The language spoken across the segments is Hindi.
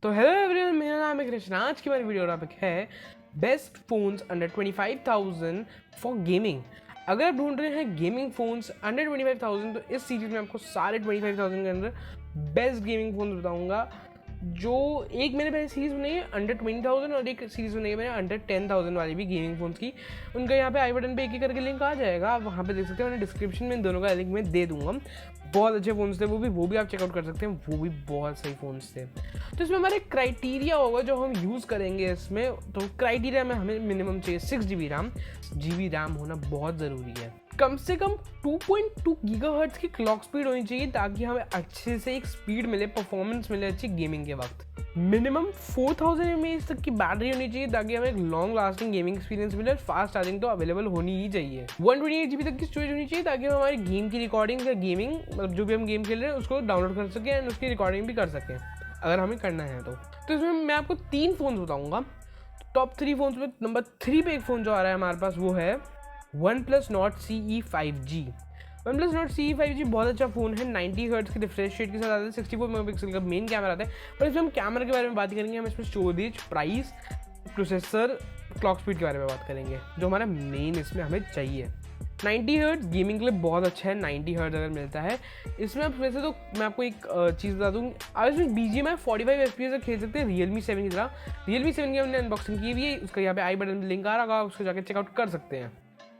तो हेलो एवरीवन, मेरा नाम है कृष्ण। आज की हमारी वीडियो टॉपिक है best phones under 25,000 for gaming. अगर आप ढूंढ रहे हैं गेमिंग फोन्स अंडर 25,000 तो इस सीरीज में आपको सारे 25,000 के अंदर बेस्ट गेमिंग फोन्स बताऊंगा। जो एक मैंने पहले सीरीज़ बनाई है अंडर 20,000 और एक सीरीज़ बनाई है मैंने अंडर 10,000 वाली भी गेमिंग फोन्स की। उनका यहाँ पे आई बटन पे एक करके लिंक आ जाएगा, आप वहाँ पे देख सकते हैं। मैंने डिस्क्रिप्शन में इन दोनों का लिंक मैं दे दूंगा। बहुत अच्छे फ़ोन्स थे वो भी आप चेकआउट कर सकते हैं। वो भी बहुत सही फ़ोन्स थे। तो इसमें हमारे क्राइटेरिया होगा जो हम यूज़ करेंगे इसमें। तो क्राइटेरिया में हमें मिनिमम चाहिए 6 GB रैम होना बहुत ज़रूरी है। कम से कम 2.2 गीगाहर्ट्ज़ की क्लॉक स्पीड होनी चाहिए ताकि हमें अच्छे से एक स्पीड मिले, परफॉर्मेंस मिले अच्छी गेमिंग के वक्त। मिनिमम 4000 mAh तक की बैटरी होनी चाहिए ताकि हमें एक लॉन्ग लास्टिंग गेमिंग एक्सपीरियंस मिले। फास्ट चार्जिंग तो अवेलेबल होनी ही चाहिए। 128 GB तक की स्टोरेज होनी चाहिए ताकि हम हमारी गेम की रिकॉर्डिंग या गेमिंग मतलब जो भी हम गेम खेल रहे हैं उसको डाउनलोड कर सकें एंड उसकी रिकॉर्डिंग भी कर सकें अगर हमें करना है तो इसमें मैं आपको 3 फ़ोन बताऊँगा। टॉप 3 फोन्स में नंबर 3 पे एक फ़ोन जो आ रहा है हमारे पास वो है OnePlus Nord CE 5G। OnePlus Nord CE 5G बहुत अच्छा फ़ोन है। 90 हर्ट्ज़ की रिफ्रेश रेट के साथ आता है। 64 मेगापिक्सल का मेन कैमरा आता है। पर इसमें हम कैमरा के बारे में बात करेंगे, हम इसमें storage, price, processor, clock speed के बारे में बात करेंगे जो हमारा मेन इसमें हमें चाहिए। 90 हर्ट्ज़ गेमिंग के लिए बहुत अच्छा है। 90 हर्ट्ज़ अगर मिलता है इसमें आप वैसे तो मैं आपको एक चीज़ बता दूँ, आप इसमें BGMI 45 FPS तक खेल सकते हैं Realme 7 की तरह। Realme 7 की हमने अनबॉक्सिंग की हुई है, उसका यहाँ पे आई बटन लिंक आ रहा होगा, उसको जाकर चेकआउट कर सकते हैं।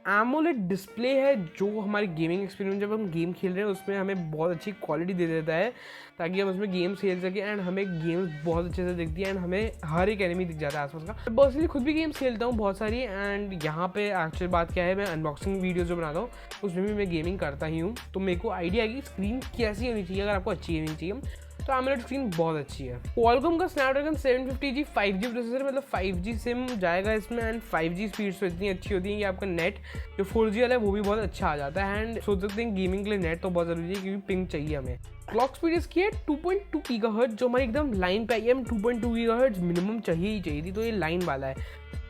AMOLED डिस्प्ले है जो हमारी गेमिंग एक्सपीरियंस जब हम गेम खेल रहे हैं उसमें हमें बहुत अच्छी क्वालिटी दे देता है ताकि हम उसमें गेम्स खेल सकें एंड हमें गेम्स बहुत अच्छे से दिखती है एंड हमें हर एक एनिमी दिख जाता है आसपास का। मैं पर्सनली खुद भी गेम्स खेलता हूँ बहुत सारी एंड यहाँ पे एक्चुअल बात क्या है, मैं अनबॉक्सिंग वीडियो जो बनाता हूँ उसमें भी मैं गेमिंग करता ही हूँ, तो मेरे को आइडिया है कि स्क्रीन कैसी होनी चाहिए अगर आपको अच्छी गेमिंग चाहिए तो AMOLED स्क्रीन बहुत अच्छी है। Qualcomm का Snapdragon 750G 5G प्रोसेसर मतलब 5G सिम जाएगा इसमें एंड 5G स्पीड्स तो इतनी अच्छी होती है कि आपका नेट जो 4G वाला है वो भी बहुत अच्छा आ जाता है एंड सोच सकते हैं गेमिंग के लिए नेट तो बहुत ज़रूरी है क्योंकि पिंग चाहिए हमें। क्लॉक स्पीड इसकी है 2.2 गीगाहर्ट्ज़ जो हमारी एकदम लाइन पे आई है। 2.2 गीगाहर्ट्ज़ मिनिमम चाहिए ही चाहिए थी, तो ये लाइन वाला है।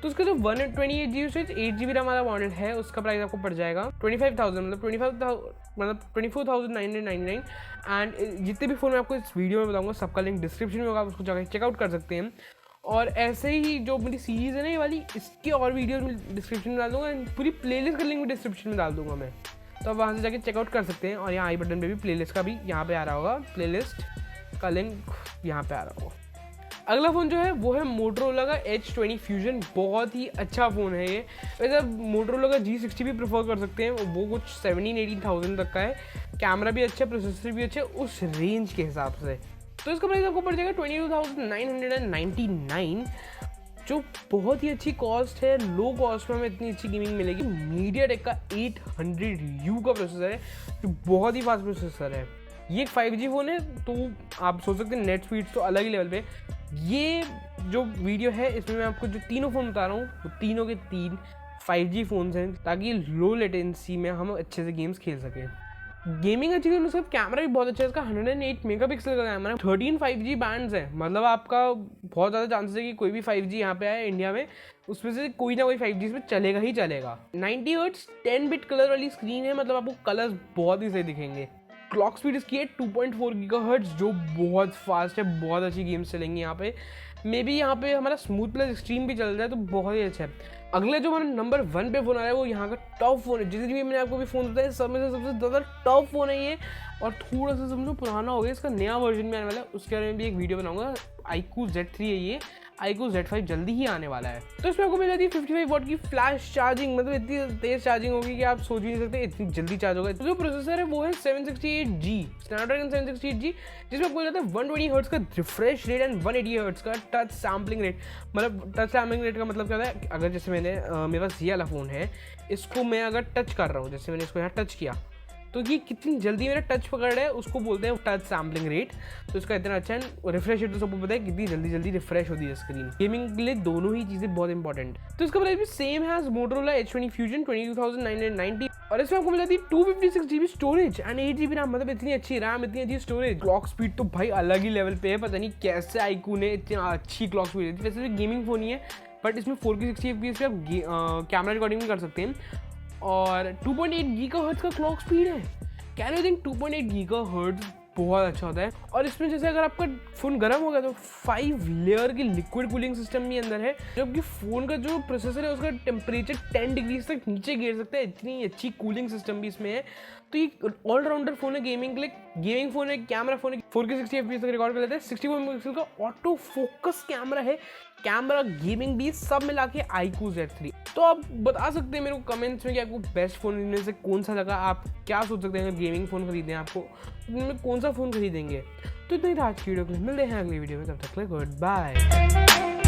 तो उसका जो 128 GB से 8 GB रैम वाला मॉडल है उसका प्राइस आपको पड़ जाएगा 25,000 मतलब 24,999 एंड जितने भी फ़ोन मैं आपको इस वीडियो में बताऊंगा सबका लिंक डिस्क्रिप्शन में होगा, आप उसको जाकर चेकआउट कर सकते हैं। और ऐसे ही जो मेरी सीरीज़ है ना ये वाली, इसके और वीडियोस में डिस्क्रिप्शन में डाल दूँगा एंड पूरी प्लेलिस्ट का लिंक भी डिस्क्रिप्शन में डाल दूँगा मैं, तो आप वहाँ से जाके चेकआउट कर सकते हैं। और यहाँ आई बटन पे भी प्लेलिस्ट का भी यहाँ पे आ रहा होगा, प्लेलिस्ट का लिंक यहाँ पे आ रहा होगा। अगला फ़ोन जो है वो है मोटरोला का H20 फ्यूजन। बहुत ही अच्छा फ़ोन है ये। वैसे आप मोटरोला का G60 भी प्रेफर कर सकते हैं, वो कुछ 17-18,000 तक का है। कैमरा भी अच्छा है, प्रोसेसर भी अच्छा है उस रेंज के हिसाब से। तो इसका प्राइस आपको पड़ जाएगा 22,999 जो बहुत ही अच्छी कॉस्ट है। लो कॉस्ट में हमें इतनी अच्छी गेमिंग मिलेगी। MediaTek का 800U का प्रोसेसर है जो बहुत ही फास्ट प्रोसेसर है। ये एक 5G फ़ोन है तो आप सोच सकते हैं नेट स्पीड्स तो अलग ही लेवल पे। ये जो वीडियो है इसमें मैं आपको जो तीनों फ़ोन बता रहा हूँ वो तीनों के 3 5G फ़ोन्स हैं ताकि लो लेटेंसी में हम अच्छे से गेम्स खेल सकें। गेमिंग अच्छी है, उसका कैमरा भी बहुत अच्छा है। इसका 108 मेगापिक्सल का कैमरा है। 13 5G बैंड्स हैं, मतलब आपका बहुत ज़्यादा चांसेस है कि कोई भी 5G यहाँ पे आए इंडिया में उसमें से कोई ना कोई 5G इसमें चलेगा ही चलेगा। 90 हर्ट्ज़ 10 बिट कलर वाली स्क्रीन है, मतलब आपको कलर्स बहुत ही सही दिखेंगे। क्लॉक स्पीड इसकी है 2.4 गीगाहर्ट्ज़ जो बहुत फास्ट है, बहुत अच्छी गेम्स चलेंगी यहाँ पे। मे बी यहाँ पे हमारा स्मूथ प्लस एक्सट्रीम भी चल रहा है तो बहुत ही अच्छा है। अगले जो हमारा नंबर 1 पे फ़ोन आ रहा है वो यहाँ का टॉप फ़ोन है। जितने भी मैंने आपको भी फ़ोन बताया सब में से सबसे ज़्यादा टॉप फ़ोन है ये, और थोड़ा सा समझो पुराना हो गया, इसका नया वर्जन में आने वाला है, उसके बारे में भी एक वीडियो बनाऊंगा। Iqoo Z3 है ये, Iqoo Z5 जल्दी ही आने वाला है। तो इसमें आपको मिल जाती है 55 वॉट की फ्लैश चार्जिंग, मतलब इतनी तेज चार्जिंग होगी कि आप सोच ही नहीं सकते इतनी जल्दी चार्ज होगा। तो जो प्रोसेसर है वो है 768G Snapdragon 768G जिसमें आपको मिल जाता है 120 हर्ट्ज़ का रिफ्रेश रेट एंड 180 हर्ट्ज़ का टच सैम्पलिंग रेट। मतलब टच सैम्पलिंग रेट का मतलब क्या होता है, अगर जैसे मेरे पास ये वाला फ़ोन है, इसको मैं अगर टच कर रहा हूँ, जैसे मैंने इसको यहाँ टच किया तो ये कितनी जल्दी मेरा टच पकड़ रहा है उसको बोलते हैं टच सैम्पलिंग रेट। तो इसका इतना अच्छा है। रिफ्रेश रेट तो सबको पता है कितनी जल्दी रिफ्रेश होती है स्क्रीन। गेमिंग के लिए दोनों ही चीज़ें बहुत इंपॉर्टेंट। तो इसका प्राइस भी सेम है एज मोटरोला H20 फ्यूजन 22,990 और इसमें आपको मिल जाती है 256 GB storage and 8 GB RAM. मतलब इतनी अच्छी रैम, इतनी अच्छी स्टोरेज। क्लॉक स्पीड तो भाई अलग ही लेवल पे है, पता नहीं कैसे Iqoo ने इतनी अच्छी क्लॉक स्पीड दी। वैसे गेमिंग फ़ोन ही है बट इसमें 4K 60 FPS पे आप कैमरा रिकॉर्डिंग भी कर सकते हैं और 2.8 गीगाहर्ट्ज़ का क्लॉक स्पीड है। कैन यू थिंक 2.8 गीगाहर्ट्ज़ बहुत अच्छा होता है। और इसमें जैसे अगर आपका फ़ोन गर्म हो गया तो 5 लेयर की लिक्विड कूलिंग सिस्टम भी अंदर है, जबकि फ़ोन का जो प्रोसेसर है उसका टेम्परेचर 10 डिग्री तक नीचे गिर सकता है, इतनी अच्छी कूलिंग सिस्टम भी इसमें है। तो ये ऑलराउंडर फ़ोन है गेमिंग के लिए, गेमिंग फ़ोन है, कैमरा फ़ोन है, 4K 60 FPS तक रिकॉर्ड कर लेता है, 64 मेगापिक्सल का ऑटो फोकस कैमरा है, कैमरा गेमिंग भी सब मिला के iQOO Z3। तो आप बता सकते हैं मेरे को कमेंट्स में कि आपको बेस्ट फ़ोन इनमें से कौन सा लगा, आप क्या सोच सकते हैं गेमिंग फ़ोन खरीदें आपको, इनमें कौन सा फ़ोन खरीदेंगे। तो इतना ही था आज की वीडियो के लिए, मिलते हैं अगली वीडियो में, तब तक के लिए गुड बाय।